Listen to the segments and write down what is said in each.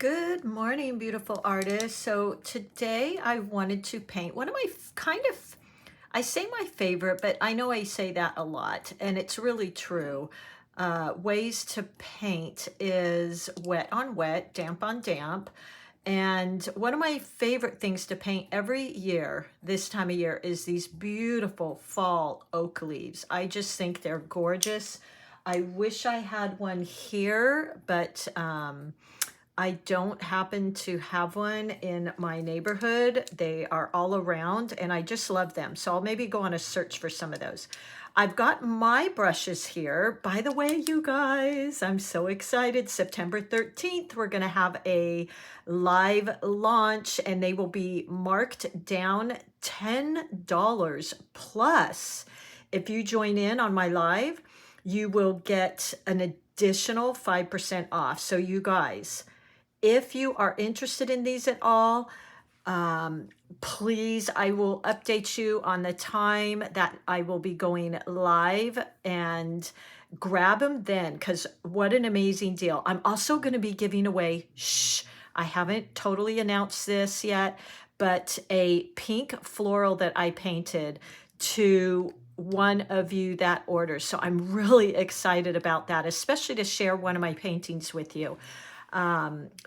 Good morning, beautiful artists. So today I wanted to paint one of my I say my favorite, but I know I say that a lot, and it's really true. Ways to paint is wet on wet, damp on damp. And one of my favorite things to paint every year, this time of year, is these beautiful fall oak leaves. I just think they're gorgeous. I wish I had one here, but I don't happen to have one in my neighborhood. They are all around and I just love them. So I'll maybe go on a search for some of those. I've got my brushes here. By the way, you guys, I'm so excited. September 13th, we're going to have a live launch and they will be marked down $10 plus. If you join in on my live, you will get an additional 5% off. So you guys, if you are interested in these at all, please, I will update you on the time that I will be going live and grab them then, because what an amazing deal. I'm also going to be giving away, I haven't totally announced this yet, but a pink floral that I painted to one of you that orders. So I'm really excited about that, especially to share one of my paintings with you.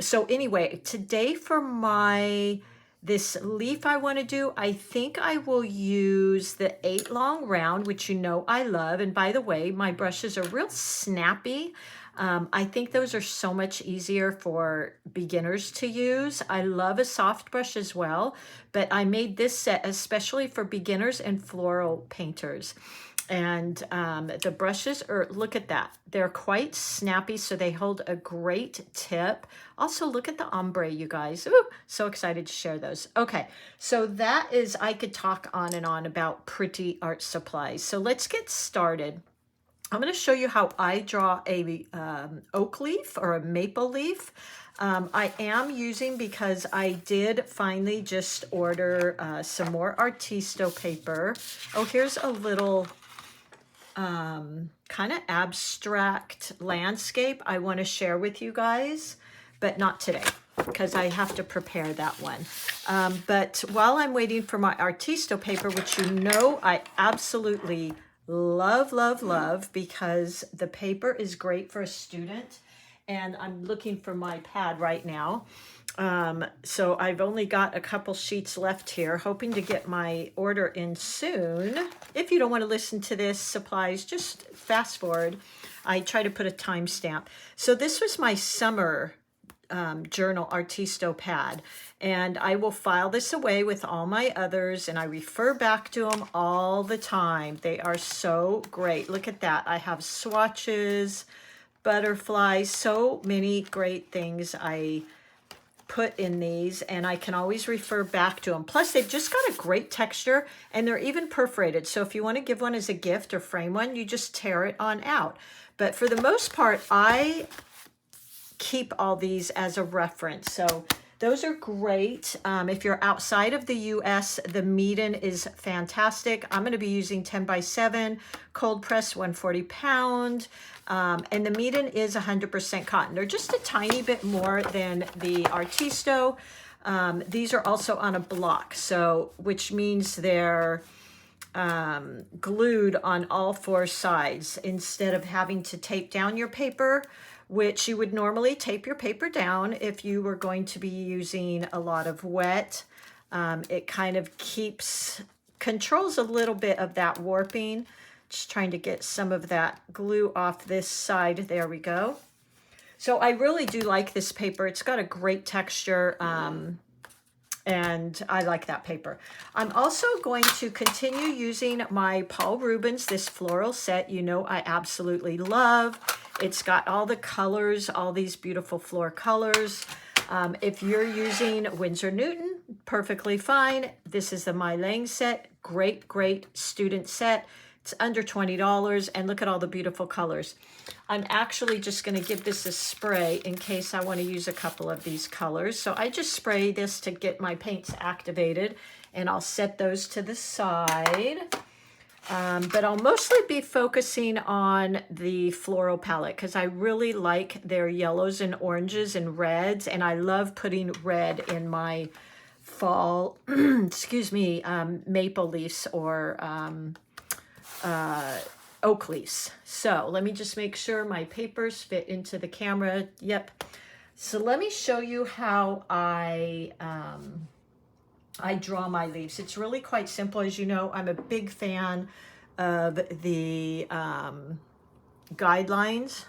So anyway, today for this leaf I want to do, I think I will use the 8 long round, which you know I love. And by the way, my brushes are real snappy. I think those are so much easier for beginners to use. I love a soft brush as well, but I made this set especially for beginners and floral painters. And the brushes are, look at that. They're quite snappy, so they hold a great tip. Also, look at the ombre, you guys. Ooh, so excited to share those. Okay, so that is, I could talk on and on about pretty art supplies. So let's get started. I'm going to show you how I draw a oak leaf or a maple leaf. I am using, because I did finally just order some more Artisto paper. Oh, here's a little kind of abstract landscape I want to share with you guys, but not today because I have to prepare that one. But while I'm waiting for my Artisto paper, which you know I absolutely love, love, love, because the paper is great for a student, and I'm looking for my pad right now. So I've only got a couple sheets left here, hoping to get my order in soon. If you don't want to listen to this supplies, just fast forward. I try to put a timestamp. So this was my summer journal Artisto pad, and I will file this away with all my others, and I refer back to them all the time. They are so great. Look at that. I have swatches, butterflies, so many great things I put in these, and I can always refer back to them. Plus, they've just got a great texture, and they're even perforated. So if you want to give one as a gift or frame one, you just tear it on out. But for the most part, I keep all these as a reference. So those are great. If you're outside of the US, the Meeden is fantastic. I'm going to be using 10 by 7, cold press, 140 pound. And the Meeden is 100% cotton. They're just a tiny bit more than the Artisto. These are also on a block, so which means they're glued on all 4 sides instead of having to tape down your paper, which you would normally tape your paper down if you were going to be using a lot of wet. It kind of controls a little bit of that warping. Just trying to get some of that glue off this side. There we go. So I really do like this paper. It's got a great texture, and I like that paper. I'm also going to continue using my Paul Rubens, this floral set you know I absolutely love. It's got all the colors, all these beautiful floor colors. If you're using Winsor Newton, perfectly fine. This is the My Lang set. Great, great student set. It's under $20, and look at all the beautiful colors. I'm actually just going to give this a spray in case I want to use a couple of these colors. So I just spray this to get my paints activated, and I'll set those to the side. But I'll mostly be focusing on the floral palette because I really like their yellows and oranges and reds, and I love putting red in my fall, excuse me, maple leaves or oak leaves. So let me just make sure my papers fit into the camera. Yep. So let me show you how I draw my leaves. It's really quite simple. As you know, I'm a big fan of the guidelines.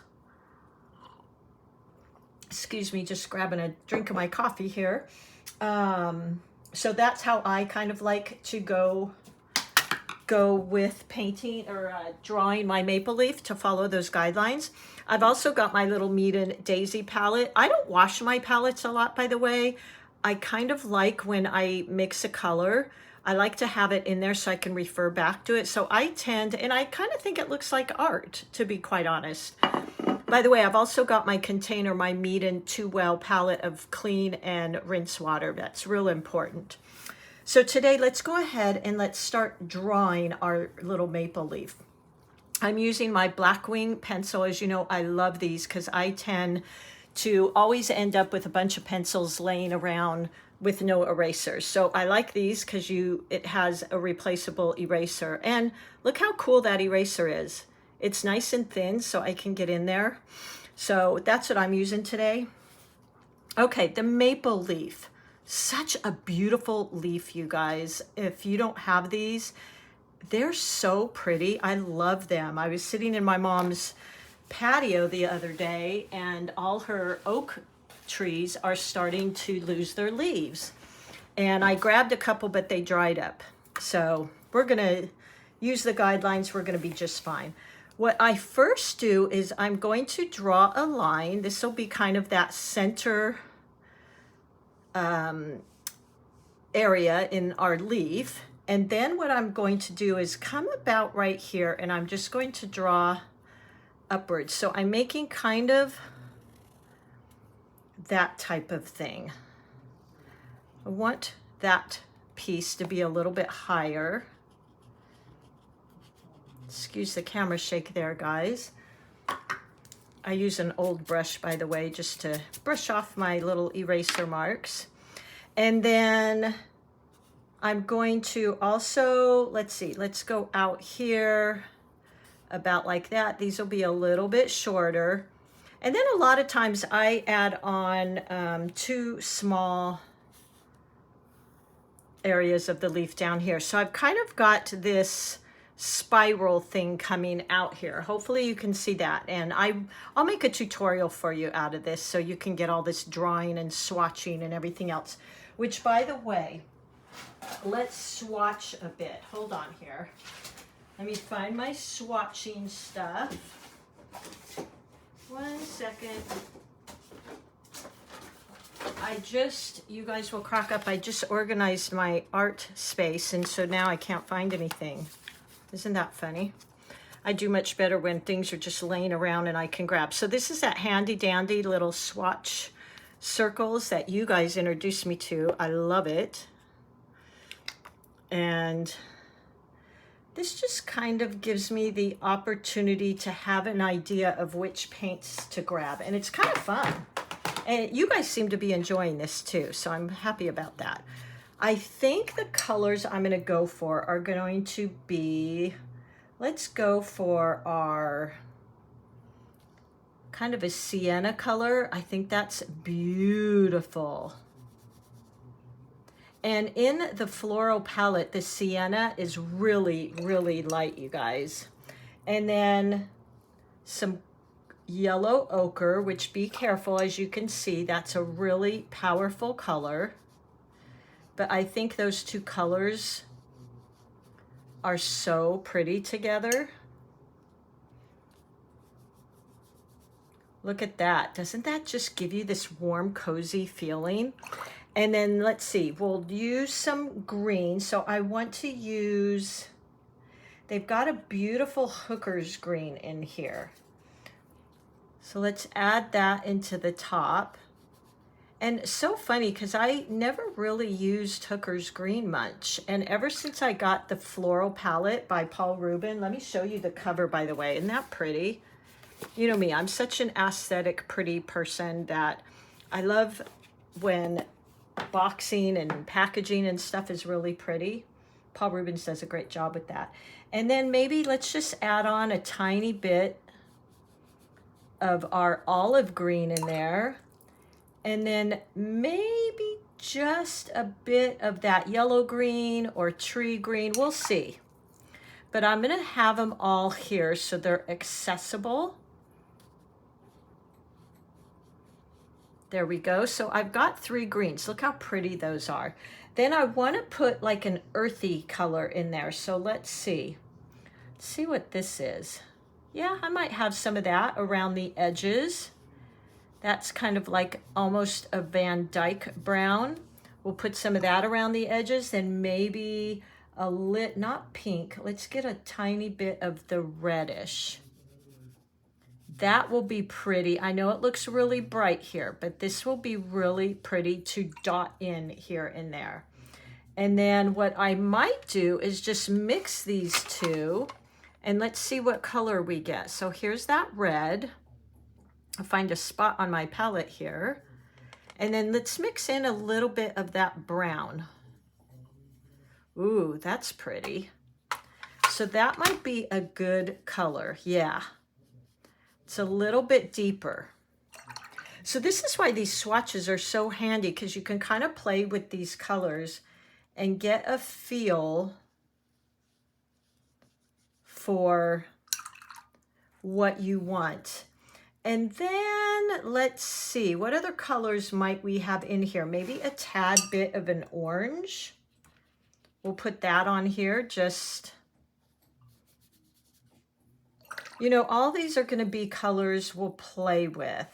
Excuse me, just grabbing a drink of my coffee here. So that's how I kind of like to go with painting or drawing my maple leaf, to follow those guidelines. I've also got my little Mead and Daisy palette. I don't wash my palettes a lot, by the way. I kind of like when I mix a color, I like to have it in there so I can refer back to it. So I tend, and I kind of think it looks like art, to be quite honest. By the way, I've also got my container, my Mead and Too Well palette of clean and rinse water. That's real important. So today, let's go ahead and let's start drawing our little maple leaf. I'm using my Blackwing pencil. As you know, I love these because I tend to always end up with a bunch of pencils laying around with no erasers. So I like these because it has a replaceable eraser. And look how cool that eraser is. It's nice and thin so I can get in there. So that's what I'm using today. Okay, the maple leaf. Such a beautiful leaf, you guys. If you don't have these, they're so pretty. I love them. I was sitting in my mom's patio the other day, and all her oak trees are starting to lose their leaves. And I grabbed a couple, but they dried up. So we're gonna use the guidelines. We're gonna be just fine. What I first do is I'm going to draw a line. This will be kind of that center area in our leaf. And then what I'm going to do is come about right here, and I'm just going to draw upwards. So I'm making kind of that type of thing. I want that piece to be a little bit higher. Excuse the camera shake there, guys. I use an old brush, by the way, just to brush off my little eraser marks. And then I'm going to also, let's see, let's go out here about like that. These will be a little bit shorter. And then a lot of times I add on 2 small areas of the leaf down here. So I've kind of got this spiral thing coming out here. Hopefully you can see that. And I'll make a tutorial for you out of this so you can get all this drawing and swatching and everything else. Which, by the way, let's swatch a bit. Hold on here. Let me find my swatching stuff. 1 second. You guys will crack up. I just organized my art space, and so now I can't find anything. Isn't that funny? I do much better when things are just laying around and I can grab. So this is that handy dandy little swatch circles that you guys introduced me to. I love it. And this just kind of gives me the opportunity to have an idea of which paints to grab. And it's kind of fun. And you guys seem to be enjoying this too, so I'm happy about that. I think the colors I'm going to go for are going to be, let's go for our kind of a sienna color. I think that's beautiful. And in the floral palette, the sienna is really, really light, you guys. And then some yellow ochre, which, be careful, as you can see, that's a really powerful color. But I think those 2 colors are so pretty together. Look at that. Doesn't that just give you this warm, cozy feeling? And then let's see, we'll use some green. So I want to use, they've got a beautiful hooker's green in here. So let's add that into the top. And so funny because I never really used Hooker's Green much. And ever since I got the Floral Palette by Paul Rubin, let me show you the cover, by the way. Isn't that pretty? You know me, I'm such an aesthetic, pretty person that I love when boxing and packaging and stuff is really pretty. Paul Rubens does a great job with that. And then maybe let's just add on a tiny bit of our olive green in there. And then maybe just a bit of that yellow green or tree green. We'll see. But I'm going to have them all here so they're accessible. There we go. So I've got 3 greens. Look how pretty those are. Then I want to put like an earthy color in there. So let's see. Let's see what this is. Yeah, I might have some of that around the edges. That's kind of like almost a Van Dyke brown. We'll put some of that around the edges, and maybe a lit, not pink. Let's get a tiny bit of the reddish. That will be pretty. I know it looks really bright here, but this will be really pretty to dot in here and there. And then what I might do is just mix these two, and let's see what color we get. So here's that red. I'll find a spot on my palette here. And then let's mix in a little bit of that brown. Ooh, that's pretty. So that might be a good color. Yeah. It's a little bit deeper. So this is why these swatches are so handy, because you can kind of play with these colors and get a feel for what you want. And then let's see, what other colors might we have in here? Maybe a tad bit of an orange. We'll put that on here. Just, you know, all these are going to be colors we'll play with.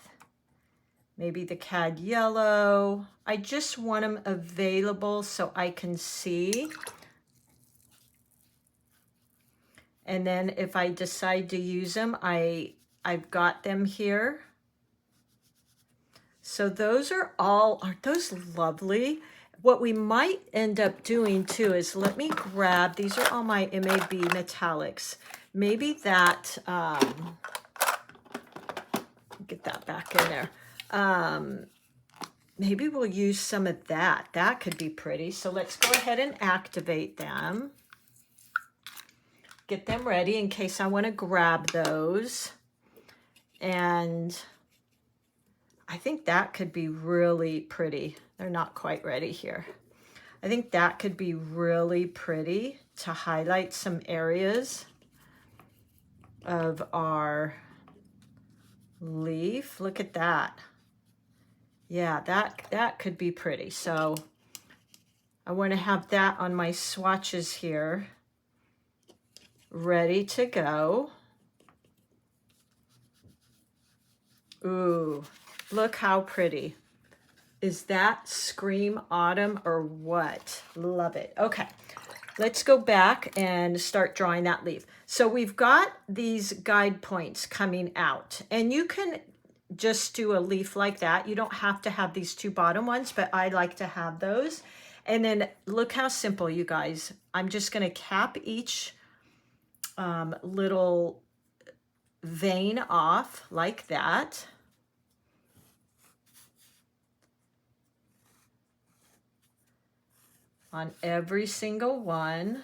Maybe the cad yellow. I just want them available so I can see. And then if I decide to use them, I've got them here. So those are all, aren't those lovely? What we might end up doing too is, let me grab, these are all my MAB metallics. Maybe that, get that back in there. Maybe we'll use some of that. That could be pretty. So let's go ahead and activate them. Get them ready in case I want to grab those. And I think that could be really pretty. They're not quite ready here. I think that could be really pretty to highlight some areas of our leaf. Look at that. Yeah, that could be pretty. So I want to have that on my swatches here, ready to go. Ooh, look how pretty. Is that Scream Autumn or what? Love it. Okay, let's go back and start drawing that leaf. So we've got these guide points coming out, and you can just do a leaf like that. You don't have to have these 2 bottom ones, but I like to have those. And then look how simple, you guys. I'm just going to cap each little vein off like that. On every single one.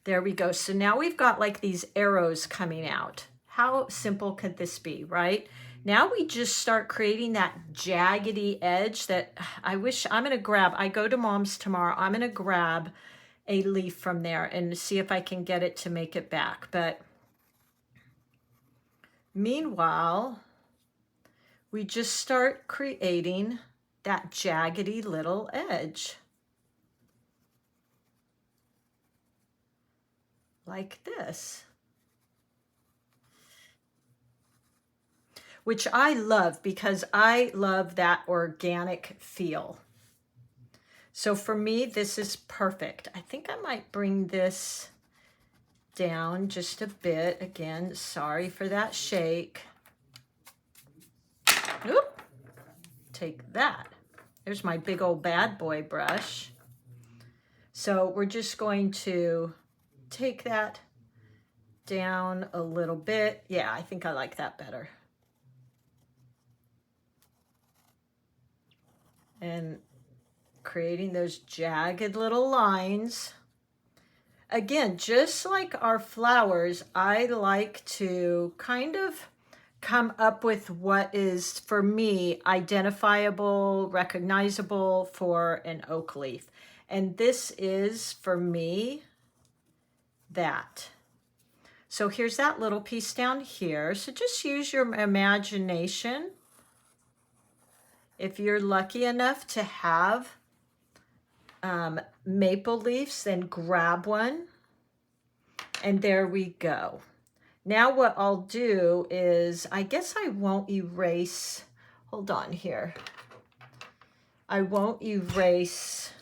There we go. So now we've got like these arrows coming out. How simple could this be, right? Now we just start creating that jaggedy edge that I wish I'm going to grab. I go to Mom's tomorrow. I'm going to grab a leaf from there and see if I can get it to make it back. But meanwhile, we just start creating that jaggedy little edge. Like this. Which I love because I love that organic feel. So for me, this is perfect. I think I might bring this down just a bit. Again, sorry for that shake. take that. There's my big old bad boy brush. So we're just going to take that down a little bit. Yeah, I think I like that better. And creating those jagged little lines. Again, just like our flowers, I like to kind of come up with what is, for me, identifiable, recognizable for an oak leaf. And this is, for me, that. So here's that little piece down here. So just use your imagination. If you're lucky enough to have maple leaves, then grab one. And there we go. Now what I'll do is, I guess I won't erase, hold on here. I won't erase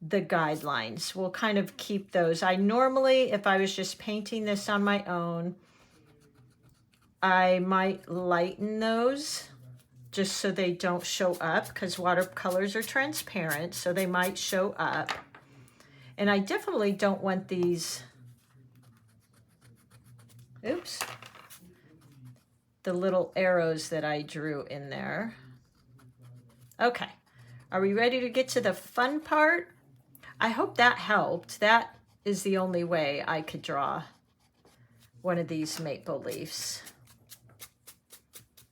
the guidelines. We'll kind of keep those. I normally, if I was just painting this on my own, I might lighten those just so they don't show up, because watercolors are transparent, so they might show up. And I definitely don't want these, oops, the little arrows that I drew in there. Okay, are we ready to get to the fun part? I hope that helped. That is the only way I could draw one of these maple leaves.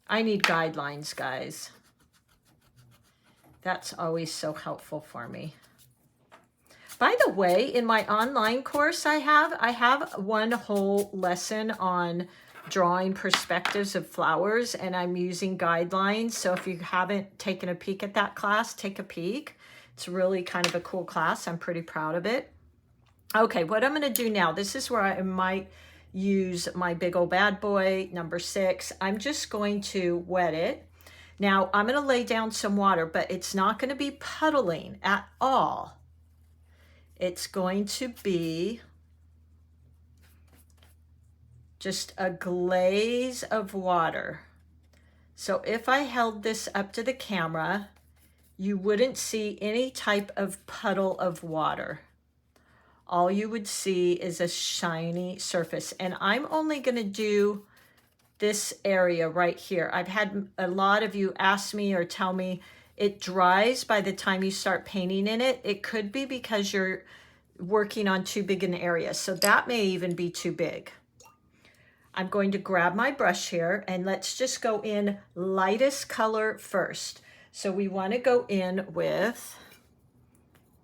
I need guidelines, guys. That's always so helpful for me. By the way, in my online course I have one whole lesson on drawing perspectives of flowers, and I'm using guidelines. So if you haven't taken a peek at that class, take a peek. It's really kind of a cool class. I'm pretty proud of it. Okay, what I'm going to do now, this is where I might use my big old bad boy, number 6. I'm just going to wet it. Now I'm going to lay down some water, but it's not going to be puddling at all. It's going to be just a glaze of water. So if I held this up to the camera, you wouldn't see any type of puddle of water. All you would see is a shiny surface. And I'm only going to do this area right here. I've had a lot of you ask me or tell me it dries by the time you start painting in it. It could be because you're working on too big an area. So that may even be too big. I'm going to grab my brush here and let's just go in lightest color first. So we want to go in with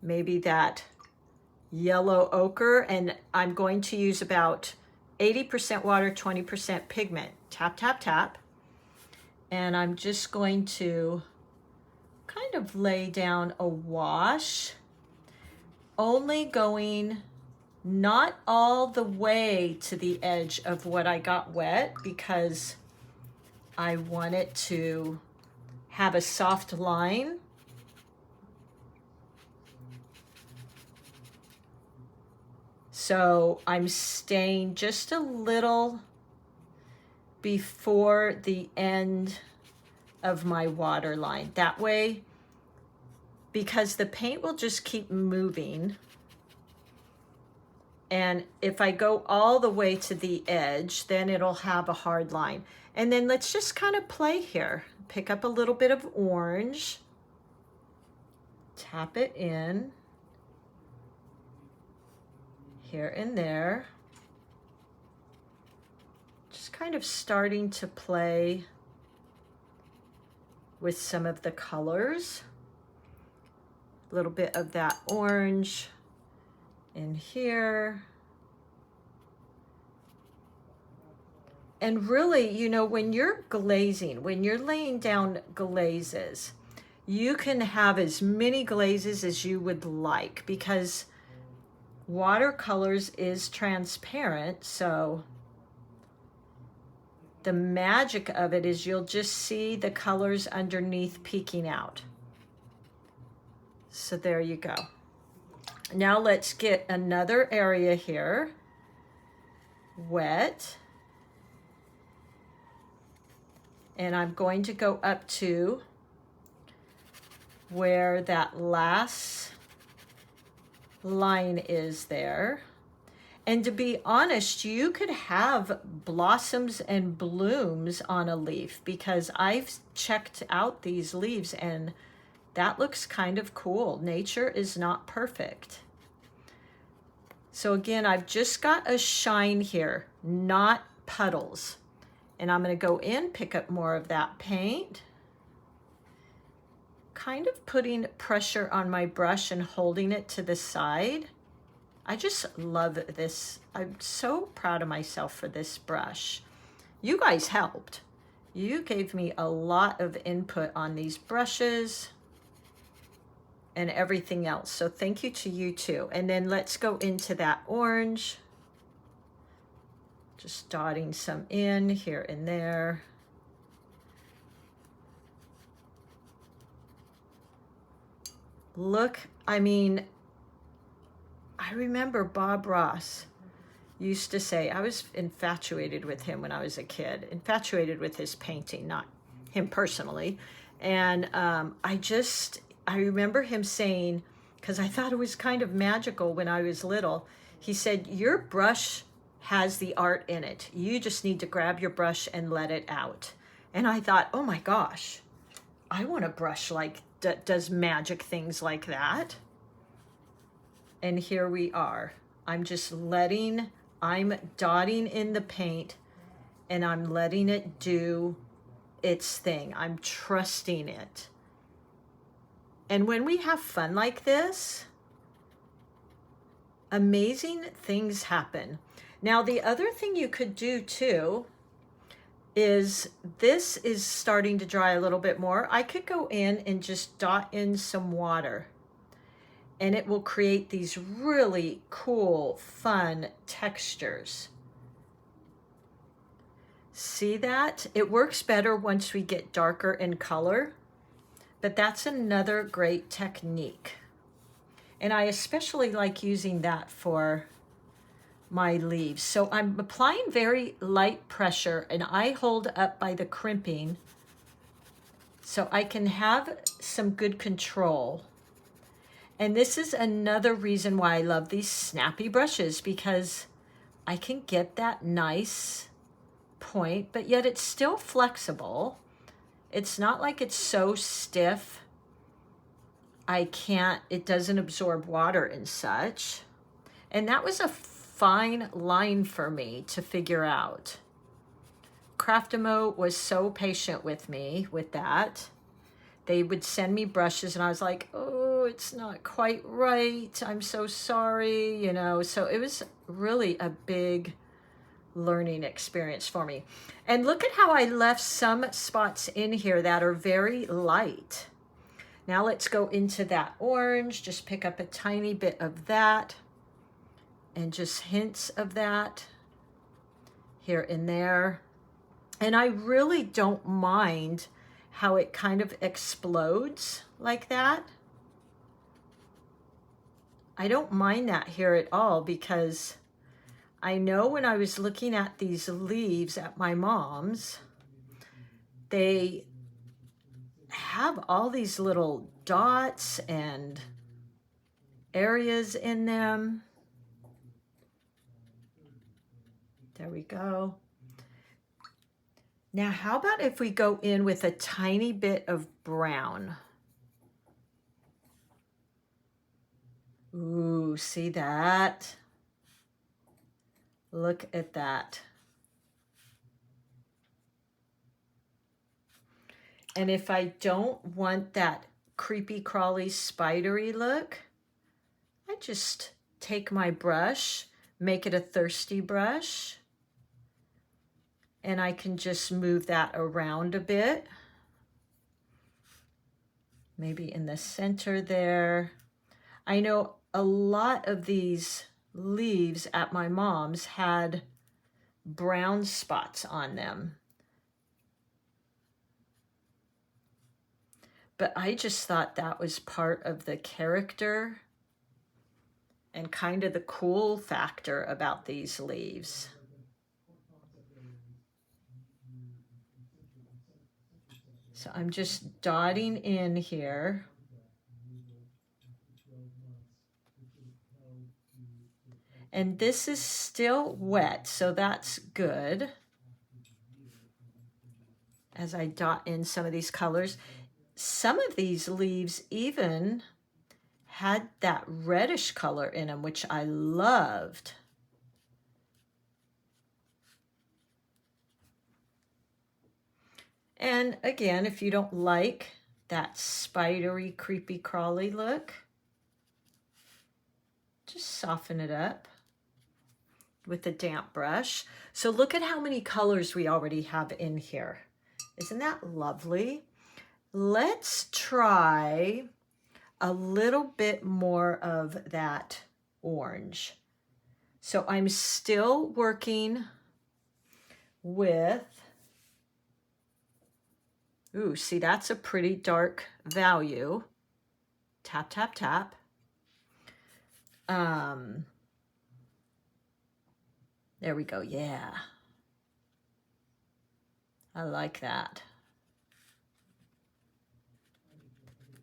maybe that yellow ochre, and I'm going to use about 80% water, 20% pigment. Tap, tap, tap. And I'm just going to kind of lay down a wash, only going not all the way to the edge of what I got wet, because I want it to have a soft line. So I'm staying just a little before the end of my water line. That way, because the paint will just keep moving. And if I go all the way to the edge, then it'll have a hard line. And then let's just kind of play here. Pick up a little bit of orange, tap it in. Here and there, just kind of starting to play with some of the colors. A little bit of that orange in here. And really, you know, when you're glazing, when you're laying down glazes, you can have as many glazes as you would like, because watercolors is transparent, so the magic of it is you'll just see the colors underneath peeking out. So there you go. Now let's get another area here wet. And I'm going to go up to where that last line is there. And to be honest, you could have blossoms and blooms on a leaf, because I've checked out these leaves and that looks kind of cool. Nature is not perfect. So again, I've just got a shine here, not puddles. And I'm going to go in, pick up more of that paint, kind of putting pressure on my brush and holding it to the side. I just love this. I'm so proud of myself for this brush. You guys helped. You gave me a lot of input on these brushes and everything else. So thank you to you too. And then let's go into that orange. Just dotting some in here and there. Look, I mean, I remember Bob Ross used to say, I was infatuated with him when I was a kid, infatuated with his painting, not him personally. And I remember him saying, because I thought it was kind of magical when I was little, he said, your brush has the art in it. You just need to grab your brush and let it out. And I thought, oh my gosh, I want a brush like that does magic things like that. And here we are. I'm dotting in the paint and I'm letting it do its thing. I'm trusting it. And when we have fun like this, amazing things happen. Now, the other thing you could do too is, this is starting to dry a little bit more. I could go in and just dot in some water, and it will create these really cool, fun textures. See that? It works better once we get darker in color, but that's another great technique. And I especially like using that for my leaves. So I'm applying very light pressure, and I hold up by the crimping so I can have some good control. And this is another reason why I love these snappy brushes, because I can get that nice point, but yet it's still flexible. It's not like it's so stiff it doesn't absorb water and such. And that was a fine line for me to figure out. Craftimo was so patient with me with that. They would send me brushes and I was like, oh, it's not quite right. I'm so sorry, you know. So it was really a big learning experience for me. And look at how I left some spots in here that are very light. Now let's go into that orange. Just pick up a tiny bit of that and just hints of that here and there. And I really don't mind how it kind of explodes like that. I don't mind that here at all, because I know when I was looking at these leaves at my mom's, they have all these little dots and areas in them. There we go. Now, how about if we go in with a tiny bit of brown? Ooh, see that? Look at that. And if I don't want that creepy crawly spidery look, I just take my brush, make it a thirsty brush, and I can just move that around a bit. Maybe in the center there. I know a lot of these leaves at my mom's had brown spots on them. But I just thought that was part of the character and kind of the cool factor about these leaves. So I'm just dotting in here. And this is still wet, so that's good. As I dot in some of these colors, some of these leaves even had that reddish color in them, which I loved. And again, if you don't like that spidery, creepy, crawly look, just soften it up with a damp brush. So look at how many colors we already have in here. Isn't that lovely? Let's try a little bit more of that orange. So I'm still working with, ooh, see, that's a pretty dark value. Tap, tap, tap. There we go, yeah. I like that.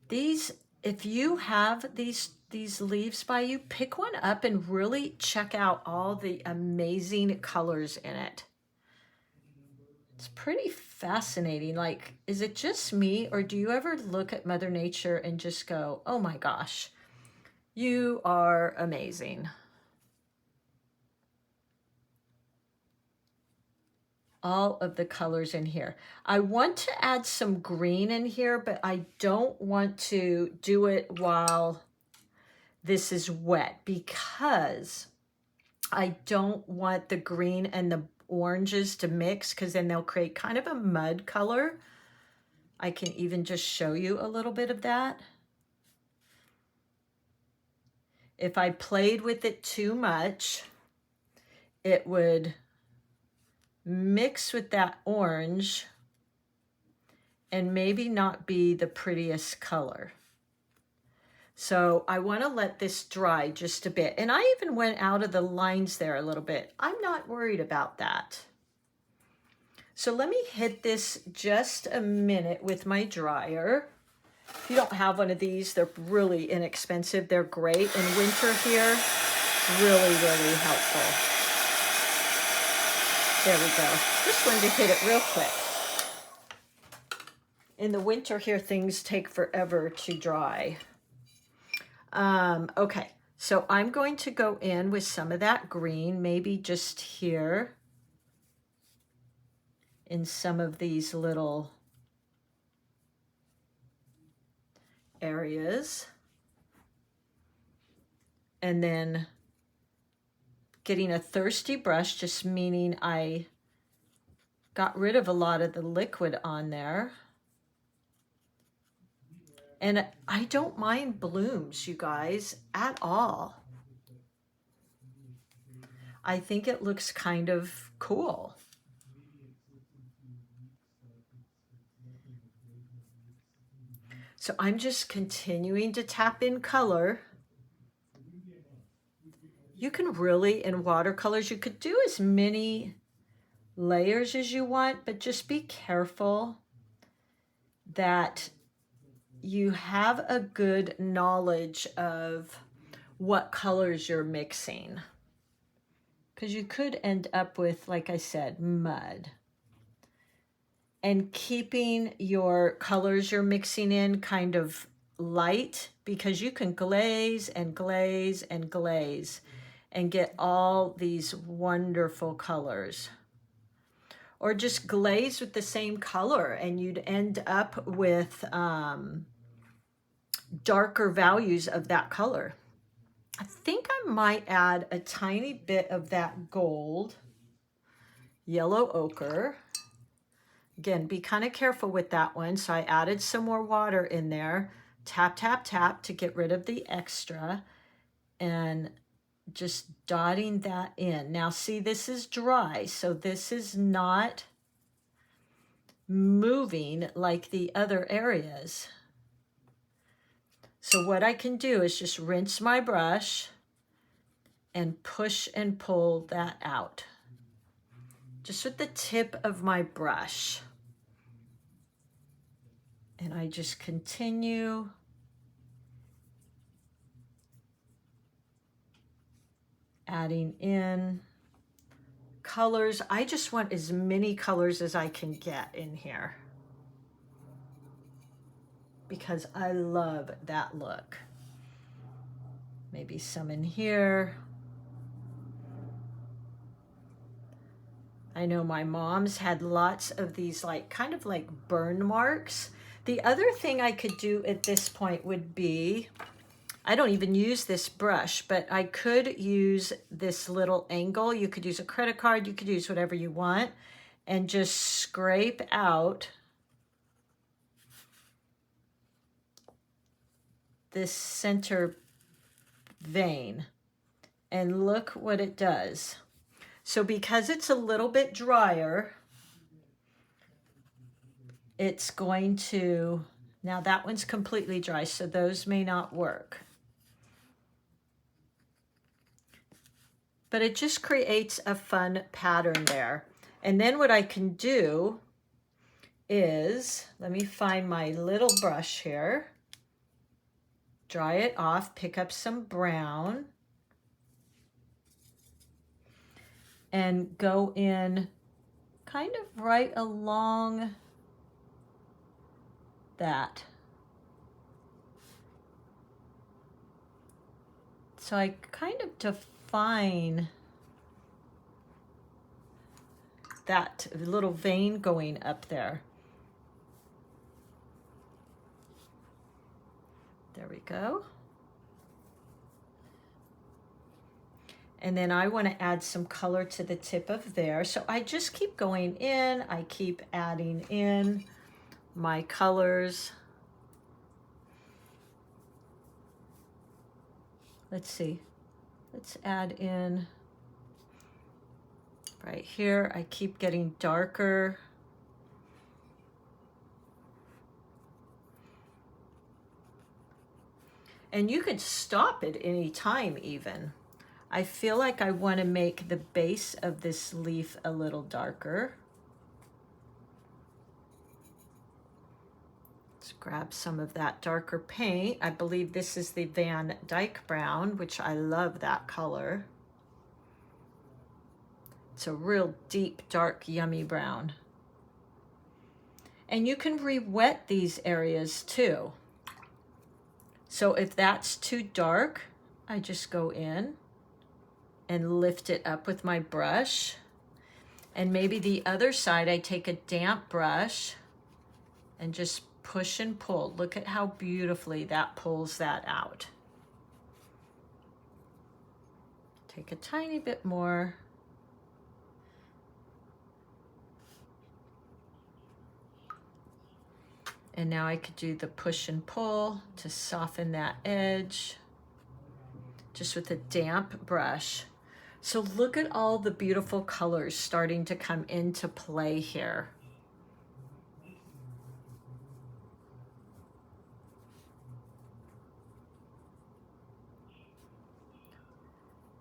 These, if you have these leaves by you, pick one up and really check out all the amazing colors in it. It's pretty fascinating. Like, is it just me, or do you ever look at Mother Nature and just go, oh my gosh, you are amazing? All of the colors in here. I want to add some green in here, but I don't want to do it while this is wet because I don't want the green and the oranges to mix, because then they'll create kind of a mud color. I can even just show you a little bit of that. If I played with it too much, it would mix with that orange and maybe not be the prettiest color. So I want to let this dry just a bit. And I even went out of the lines there a little bit. I'm not worried about that. So let me hit this just a minute with my dryer. If you don't have one of these, they're really inexpensive. They're great in winter here. Really, really helpful. There we go. Just wanted to hit it real quick. In the winter here, things take forever to dry. Okay, so I'm going to go in with some of that green, maybe just here in some of these little areas. And then getting a thirsty brush, just meaning I got rid of a lot of the liquid on there. And I don't mind blooms, you guys, at all. I think it looks kind of cool. So I'm just continuing to tap in color. You can really, in watercolors, you could do as many layers as you want, but just be careful that you have a good knowledge of what colors you're mixing, because you could end up with, like I said, mud. And keeping your colors you're mixing in kind of light, because you can glaze and glaze and glaze and get all these wonderful colors. Or just glaze with the same color and you'd end up with darker values of that color. I think I might add a tiny bit of that gold, yellow ochre. Again, be kind of careful with that one. So I added some more water in there. Tap, tap, tap to get rid of the extra. And just dotting that in. Now see, this is dry, so this is not moving like the other areas. So what I can do is just rinse my brush and push and pull that out. Just with the tip of my brush. And I just continue adding in colors. I just want as many colors as I can get in here because I love that look. Maybe some in here. I know my mom's had lots of these like kind of like burn marks. The other thing I could do at this point would be, I don't even use this brush, but I could use this little angle. You could use a credit card, you could use whatever you want, and just scrape out this center vein. And look what it does. So because it's a little bit drier, it's going to, now that one's completely dry, so those may not work. But it just creates a fun pattern there. And then what I can do is, let me find my little brush here, dry it off, pick up some brown, and go in kind of right along that. So I kind of define that little vein going up there. There we go. And then I want to add some color to the tip of there. So I just keep going in, I keep adding in my colors. Let's see, let's add in right here. I keep getting darker. And you could stop at any time even. I feel like I want to make the base of this leaf a little darker. Let's grab some of that darker paint. I believe this is the Van Dyke Brown, which I love that color. It's a real deep, dark, yummy brown. And you can re-wet these areas too. So if that's too dark, I just go in and lift it up with my brush. And maybe the other side, I take a damp brush and just push and pull. Look at how beautifully that pulls that out. Take a tiny bit more. And now I could do the push and pull to soften that edge, just with a damp brush. So look at all the beautiful colors starting to come into play here.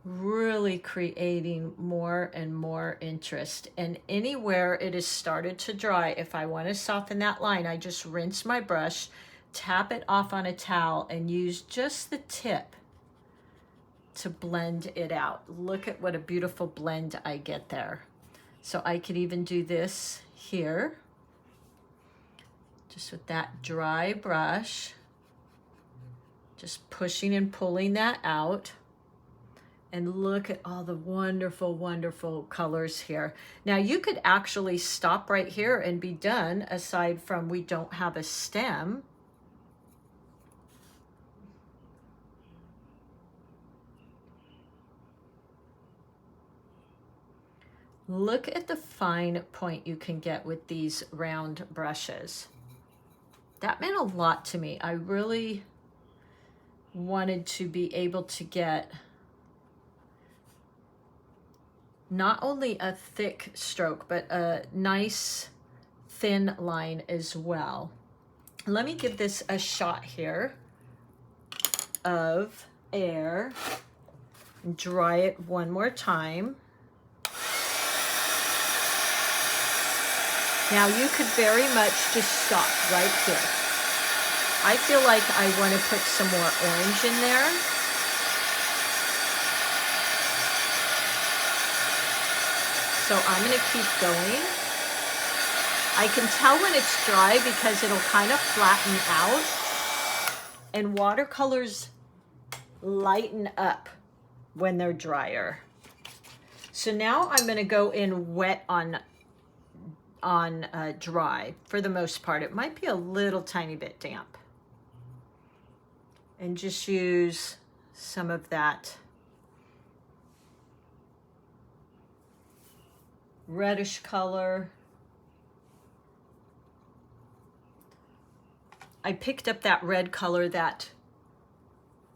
Really creating more and more interest. And anywhere it has started to dry, if I want to soften that line, I just rinse my brush, tap it off on a towel, and use just the tip to blend it out. Look at what a beautiful blend I get there. So I could even do this here, just with that dry brush, just pushing and pulling that out. And look at all the wonderful, wonderful colors here. Now you could actually stop right here and be done, aside from we don't have a stem. Look at the fine point you can get with these round brushes. That meant a lot to me. I really wanted to be able to get not only a thick stroke, but a nice thin line as well. Let me give this a shot here of air. Dry it one more time. Now you could very much just stop right here. I feel like I want to put some more orange in there. So I'm going to keep going. I can tell when it's dry because it'll kind of flatten out. And watercolors lighten up when they're drier. So now I'm going to go in wet on dry for the most part. It might be a little tiny bit damp. And just use some of that reddish color. I picked up that red color that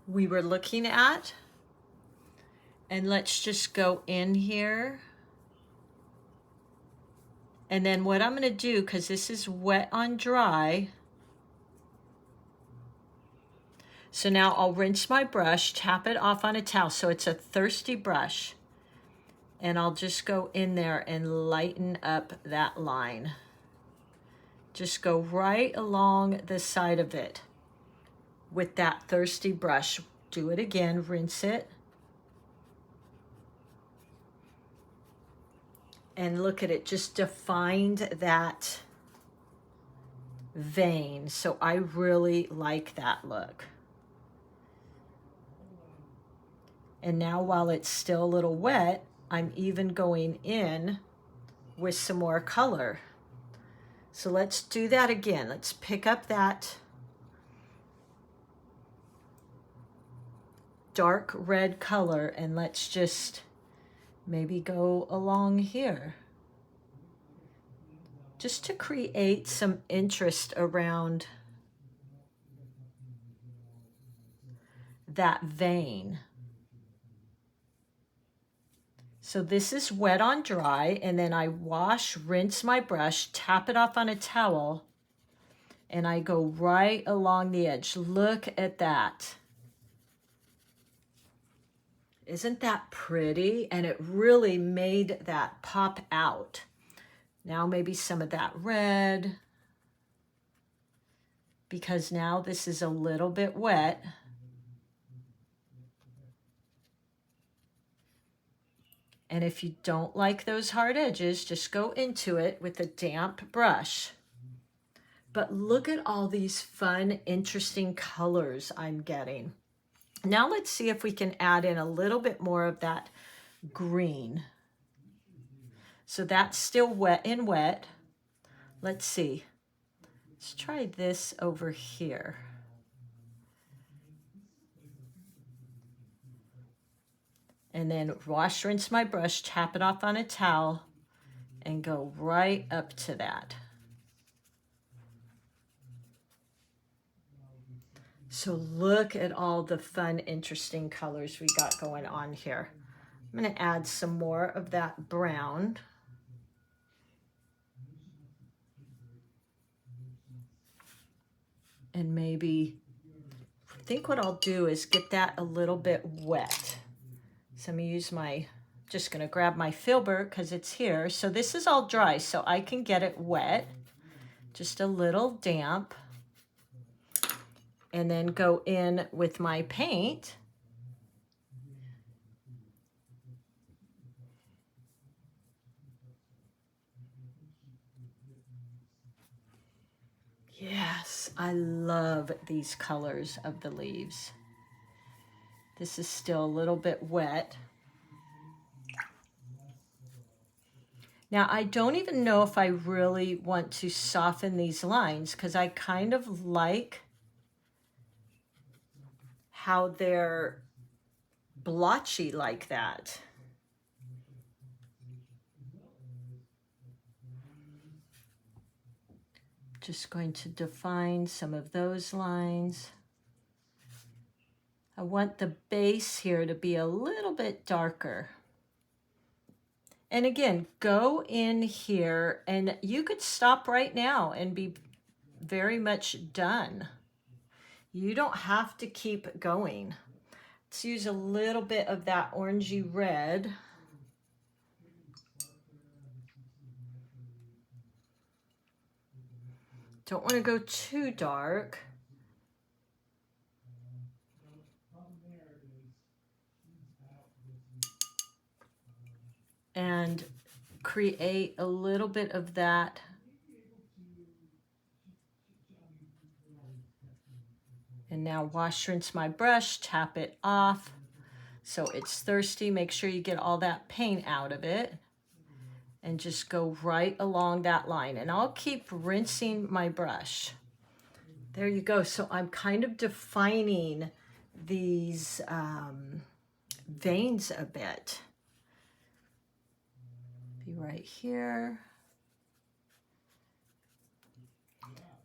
we were looking at. And let's just go in here. And then what I'm going to do, because this is wet on dry, so now I'll rinse my brush, tap it off on a towel, so it's a thirsty brush. And I'll just go in there and lighten up that line. Just go right along the side of it with that thirsty brush. Do it again, rinse it. And look at it, just defined that vein. So I really like that look. And now while it's still a little wet, I'm even going in with some more color. So let's do that again. Let's pick up that dark red color and let's just maybe go along here. Just to create some interest around that vein. So this is wet on dry, and then I wash, rinse my brush, tap it off on a towel, and I go right along the edge. Look at that. Isn't that pretty? And it really made that pop out. Now maybe some of that red, because now this is a little bit wet. And if you don't like those hard edges, just go into it with a damp brush. But look at all these fun, interesting colors I'm getting. Now let's see if we can add in a little bit more of that green. So that's still wet in wet. Let's see. Let's try this over here. And then wash, rinse my brush, tap it off on a towel, and go right up to that. So look at all the fun, interesting colors we got going on here. I'm going to add some more of that brown. And maybe, I think what I'll do is get that a little bit wet. So I'm going to use my, just going to grab my filbert because it's here. So this is all dry, so I can get it wet, just a little damp. And then go in with my paint. Yes, I love these colors of the leaves. This is still a little bit wet. Now, I don't even know if I really want to soften these lines because I kind of like how they're blotchy like that. Just going to define some of those lines. I want the base here to be a little bit darker. And again, go in here and you could stop right now and be very much done. You don't have to keep going. Let's use a little bit of that orangey red. Don't want to go too dark. And create a little bit of that. And now wash, rinse my brush, tap it off so it's thirsty. Make sure you get all that paint out of it and just go right along that line. And I'll keep rinsing my brush. There you go. So I'm kind of defining these veins a bit. Be right here.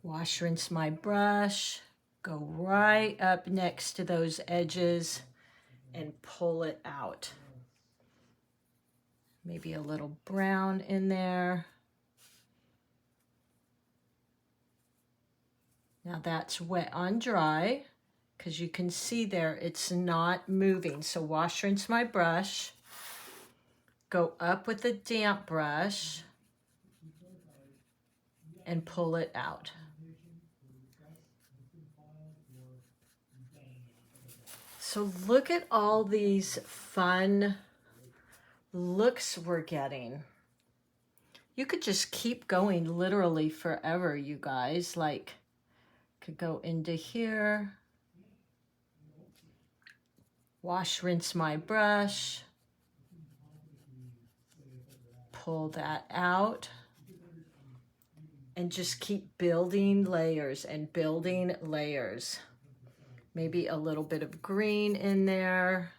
Wash, rinse my brush. Go right up next to those edges and pull it out. Maybe a little brown in there. Now that's wet on dry, because you can see there it's not moving. So wash, rinse my brush. Go up with a damp brush and pull it out. So look at all these fun looks we're getting. You could just keep going literally forever, you guys. Like, could go into here. Wash, rinse my brush. Pull that out. And just keep building layers and building layers. Maybe a little bit of green in there.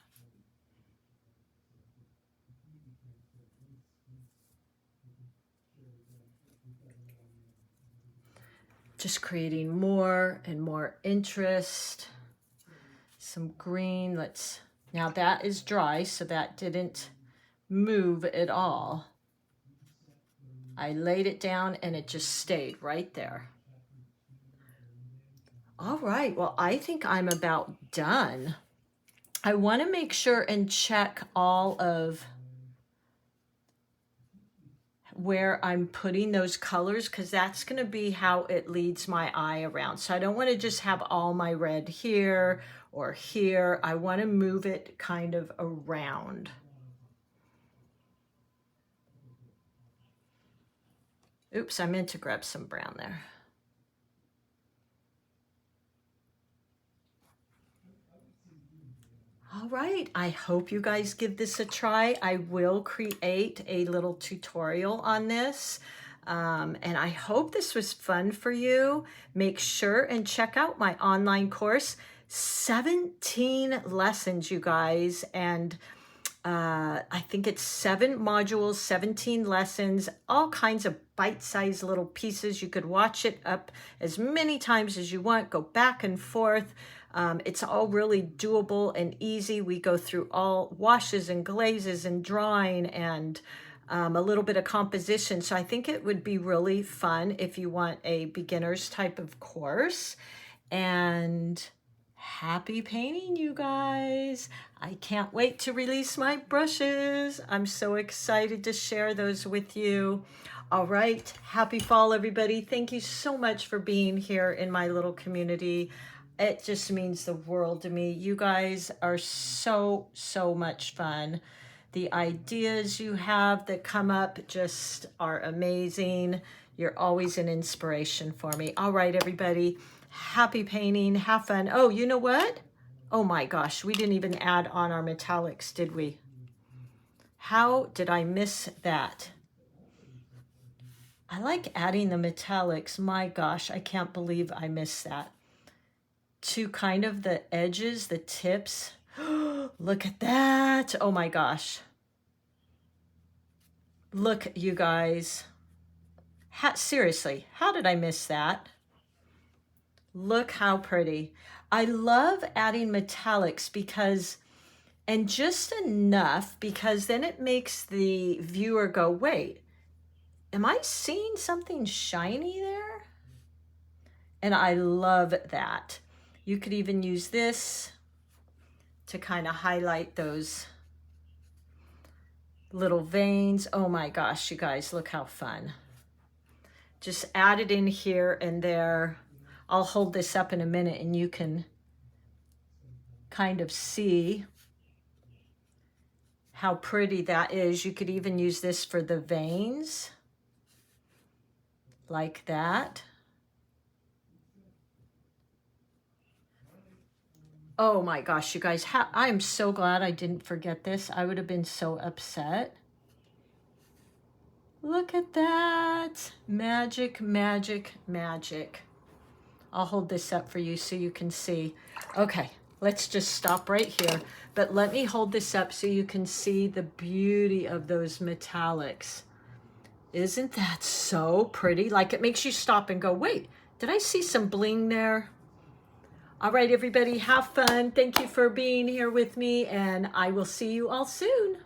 Just creating more and more interest. Some green. Now that is dry, so that didn't move at all. I laid it down and it just stayed right there. All right, well, I think I'm about done. I want to make sure and check all of where I'm putting those colors, because that's going to be how it leads my eye around. So I don't want to just have all my red here or here. I want to move it kind of around. Oops, I meant to grab some brown there. All right, I hope you guys give this a try. I will create a little tutorial on this. And I hope this was fun for you. Make sure and check out my online course. 17 lessons, you guys. And I think it's 7 modules, 17 lessons, all kinds of bite-sized little pieces. You could watch it up as many times as you want, go back and forth. It's all really doable and easy. We go through all washes and glazes and drawing and a little bit of composition. So I think it would be really fun if you want a beginner's type of course. And happy painting, you guys. I can't wait to release my brushes. I'm so excited to share those with you. All right, happy fall, everybody. Thank you so much for being here in my little community. It just means the world to me. You guys are so much fun. The ideas you have that come up just are amazing. You're always an inspiration for me. All right, everybody. Happy painting. Have fun. Oh, you know what? Oh my gosh, we didn't even add on our metallics, did we? How did I miss that? I like adding the metallics. My gosh, I can't believe I missed that. To kind of the edges, the tips. Look at that. Oh my gosh. Look, you guys. Seriously, how did I miss that? Look how pretty. I love adding metallics because, and just enough, because then it makes the viewer go, wait, am I seeing something shiny there? And I love that. You could even use this to kind of highlight those little veins. Oh my gosh, you guys, look how fun. Just add it in here and there. I'll hold this up in a minute and you can kind of see how pretty that is. You could even use this for the veins, like that. Oh my gosh, you guys, I am so glad I didn't forget this. I would have been so upset. Look at that. Magic, magic, magic. I'll hold this up for you so you can see. Okay, let's just stop right here. But let me hold this up so you can see the beauty of those metallics. Isn't that so pretty? Like, it makes you stop and go, wait, did I see some bling there? All right, everybody, have fun. Thank you for being here with me, and I will see you all soon.